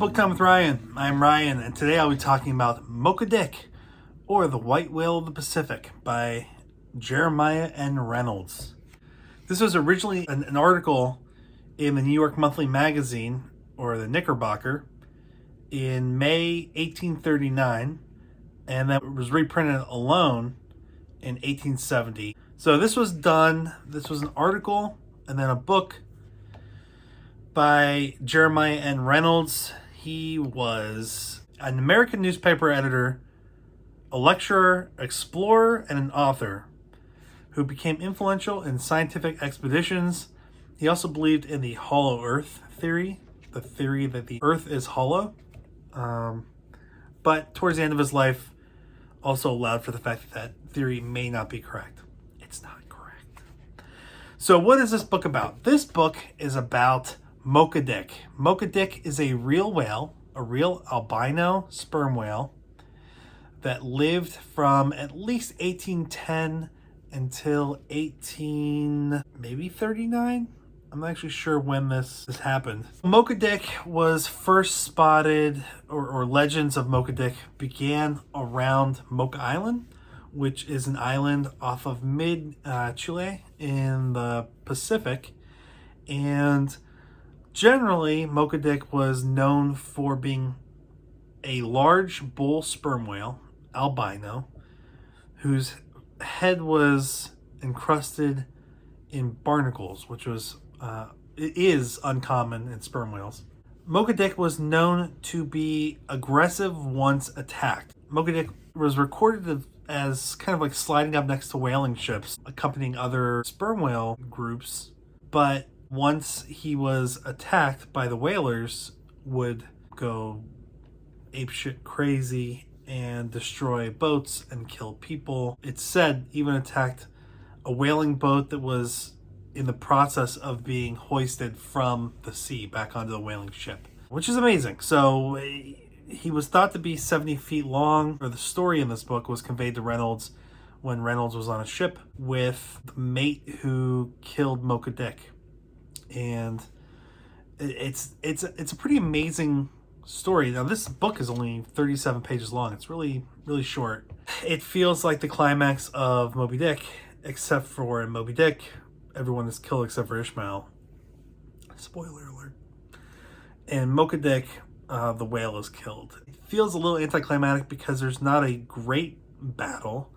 Book Time with Ryan. I'm Ryan, and today I'll be talking about Mocha Dick, or The White Whale of the Pacific, by Jeremiah N. Reynolds. This was originally an article in the New York Monthly Magazine, or the Knickerbocker, in May 1839, and that was reprinted alone in 1870. So this was an article and then a book by Jeremiah N. Reynolds. He was an American newspaper editor, a lecturer, explorer, and an author who became influential in scientific expeditions. He also believed in the hollow earth theory, the theory that the earth is hollow. But towards the end of his life, also allowed for the fact that theory may not be correct. It's not correct. So what is this book about? This book is about Mocha Dick. Mocha Dick is a real whale, a real albino sperm whale that lived from at least 1810 until 39. I'm not actually sure when this happened. Mocha Dick was first spotted, or legends of Mocha Dick began around Mocha Island, which is an island off of mid-Chile in the Pacific. And generally, Mocha Dick was known for being a large bull sperm whale, albino, whose head was encrusted in barnacles, which is uncommon in sperm whales. Mocha Dick was known to be aggressive once attacked. Mocha Dick was recorded as kind of like sliding up next to whaling ships, accompanying other sperm whale groups, but once he was attacked by the whalers, would go apeshit crazy and destroy boats and kill people. It's said even attacked a whaling boat that was in the process of being hoisted from the sea back onto the whaling ship, which is amazing. So he was thought to be 70 feet long, or the story in this book was conveyed to Reynolds when Reynolds was on a ship with the mate who killed Mocha Dick. And it's a pretty amazing story. Now, this book is only 37 pages long. It's really, really short. It feels like the climax of Moby-Dick, except for in Moby-Dick, everyone is killed except for Ishmael. Spoiler alert. And Mocha Dick, the whale is killed. It feels a little anticlimactic because there's not a great battle.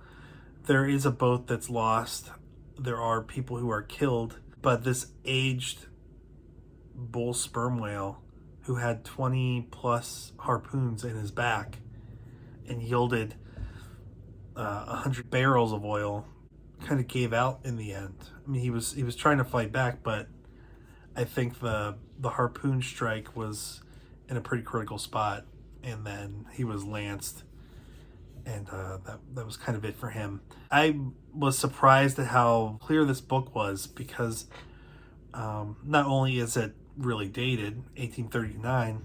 There is a boat that's lost. There are people who are killed. But this aged bull sperm whale who had 20 plus harpoons in his back and yielded 100 barrels of oil kind of gave out in the end. I mean, he was trying to fight back, but I think the harpoon strike was in a pretty critical spot, and then he was lanced, and that was kind of it for him. I was surprised at how clear this book was, because not only is it really dated, 1839,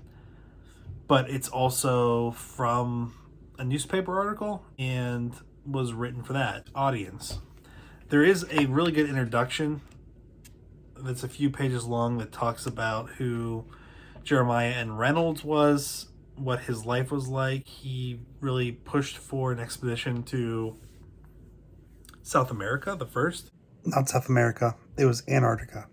but it's also from a newspaper article and was written for that audience. There is a really good introduction that's a few pages long that talks about who Jeremiah N. Reynolds was, what his life was like. He really pushed for an expedition to South America, the first. Not South America, it was Antarctica.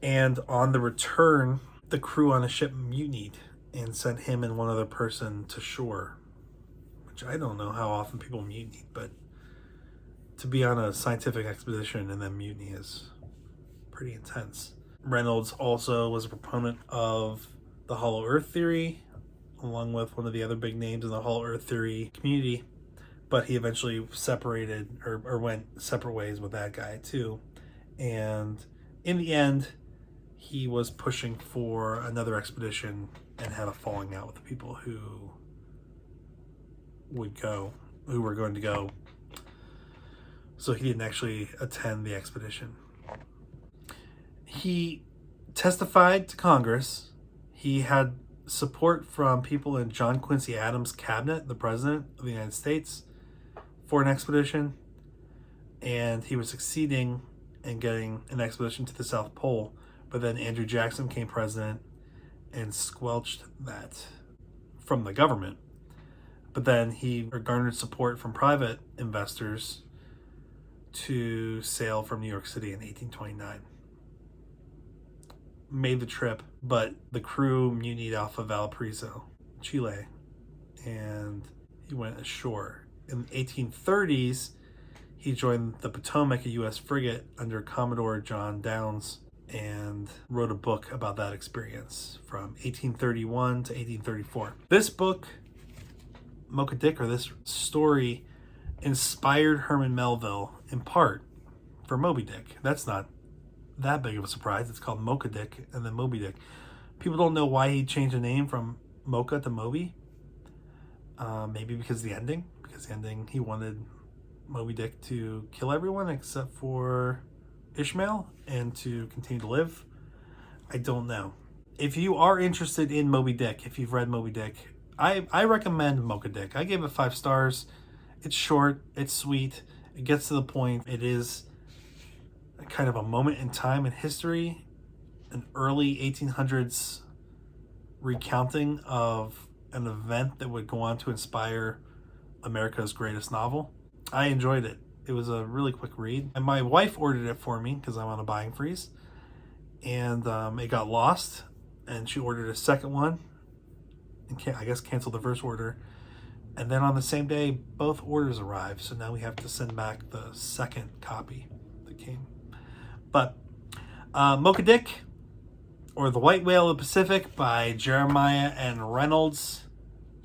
And on the return, the crew on the ship mutinied and sent him and one other person to shore, which I don't know how often people mutiny, but to be on a scientific expedition and then mutiny is pretty intense. Reynolds also was a proponent of the hollow earth theory, along with one of the other big names in the hollow earth theory community, but he eventually separated or went separate ways with that guy too. And in the end, he was pushing for another expedition and had a falling out with the people who were going to go. So he didn't actually attend the expedition. He testified to Congress. He had support from people in John Quincy Adams' cabinet, the president of the United States, for an expedition. And he was succeeding in getting an expedition to the South Pole. But then Andrew Jackson became president, and squelched that from the government. But then he garnered support from private investors to sail from New York City in 1829. Made the trip, but the crew mutinied off of Valparaiso, Chile, and he went ashore. In the 1830s, he joined the Potomac, a U.S. frigate under Commodore John Downes, and wrote a book about that experience from 1831 to 1834. This book, Mocha Dick, or this story, inspired Herman Melville in part for Moby-Dick. That's not that big of a surprise. It's called Mocha Dick and then Moby-Dick. People don't know why he changed the name from Mocha to Moby. Maybe because the ending. Because the ending, he wanted Moby-Dick to kill everyone except for Ishmael and to continue to live. I don't know. If you are interested in Moby-Dick, if you've read Moby-Dick, I recommend Mocha Dick. I gave it 5 stars. It's short, it's sweet, it gets to the point. It is kind of a moment in time in history, an early 1800s recounting of an event that would go on to inspire America's greatest novel. I enjoyed it. It was a really quick read. And my wife ordered it for me because I'm on a buying freeze. And it got lost. And she ordered a second one. And I guess canceled the first order. And then on the same day, both orders arrived. So now we have to send back the second copy that came. But Mocha Dick, or The White Whale of the Pacific by Jeremiah and Reynolds.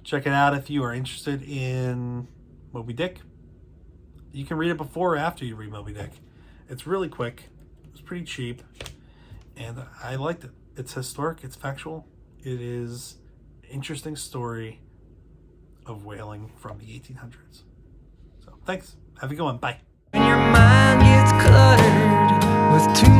Check it out if you are interested in Moby-Dick. You can read it before or after you read Moby-Dick. It's really quick. It's pretty cheap. And I liked it. It's historic. It's factual. It is an interesting story of whaling from the 1800s. So thanks. Have a good one. Bye. When your mind gets cluttered with too